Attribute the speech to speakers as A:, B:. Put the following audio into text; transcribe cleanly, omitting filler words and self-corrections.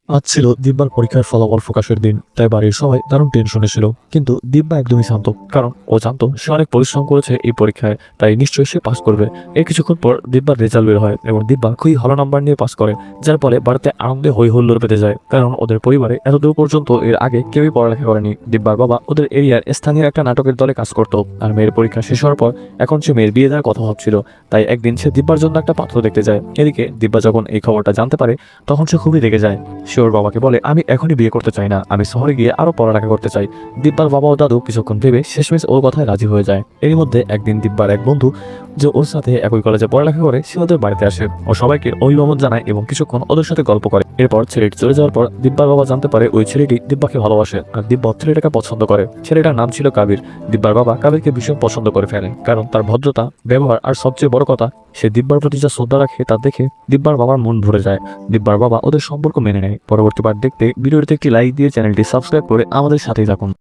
A: আজ ছিল দিব্যার পরীক্ষার ফলাফল প্রকাশের দিন, তাই বাড়ির সবাই দারুণ টেনশনে ছিল। কিন্তু দিব্যা একদমই শান্ত, কারণ ও জানতো সে অনেক পরিশ্রম করেছে এই পরীক্ষায়, তাই নিশ্চয়ই সে পাস করবে। এর কিছুক্ষণ পর দিব্যার রেজাল্ট বের হয় এবং দিব্যা খুবই ভালো নাম্বার নিয়ে পাস করে, যার ফলে বাড়িতে আনন্দে হই হুল্লোড় পেতে যায়, কারণ ওদের পরিবারে এতদূর পর্যন্ত এর আগে কেউই পড়ালেখা করেনি। দিব্যার বাবা ওদের এরিয়ার স্থানীয় একটা নাটকের দলে কাজ করতো, আর মেয়ের পরীক্ষা শেষ হওয়ার পর এখন সে মেয়ের বিয়ে দেওয়ার কথা ভাবছিল। তাই একদিন সে দিব্যার জন্য একটা পাত্র দেখতে যায়। এদিকে দিব্যা যখন এই খবরটা জানতে পারে, তখন সে খুবই রেগে যায়। সে ওর বাবাকে বলে, আমি এখনই বিয়ে করতে চাই না, আমি শহরে গিয়ে আরো পড়ালেখা করতে চাই। দিব্যার বাবা ও দাদু কিছুক্ষণ ভেবে শেষমেশ ওর কথায় রাজি হয়ে যায়। এর মধ্যে একদিন দিব্যার এক বন্ধু, যে ওর সাথে একই কলেজে পড়ালেখা করে, সে ওদের বাড়িতে আসে। ও সবাইকে অভিবাদন জানায় এবং কিছুক্ষণ ওদের সাথে গল্প করে। এরপর ছেলেটি চলে যাওয়ার পর দিব্যার বাবা জানতে পারে ওই ছেলেটি দিব্যাকে ভালোবাসে, আর দিব্যা ছেলেটাকে পছন্দ করে। ছেলেটার নাম ছিল কাবির। দিব্যার বাবা কাবিরকে ভীষণ পছন্দ করে ফেলেন, কারণ তার ভদ্রতা, ব্যবহার আর সবচেয়ে বড় কথা, সে দিব্যার প্রতি যা শ্রদ্ধা রাখে তা দেখে দিব্যার বাবার মন ভরে যায়। দিব্যার বাবা ওদের সম্পর্ক মেনে নেয়। পরবর্তী পার্ট দেখতে ভিডিওটিতে একটি লাইক দিয়ে চ্যানেলটি সাবস্ক্রাইব করে আমাদের সাথেই থাকুন।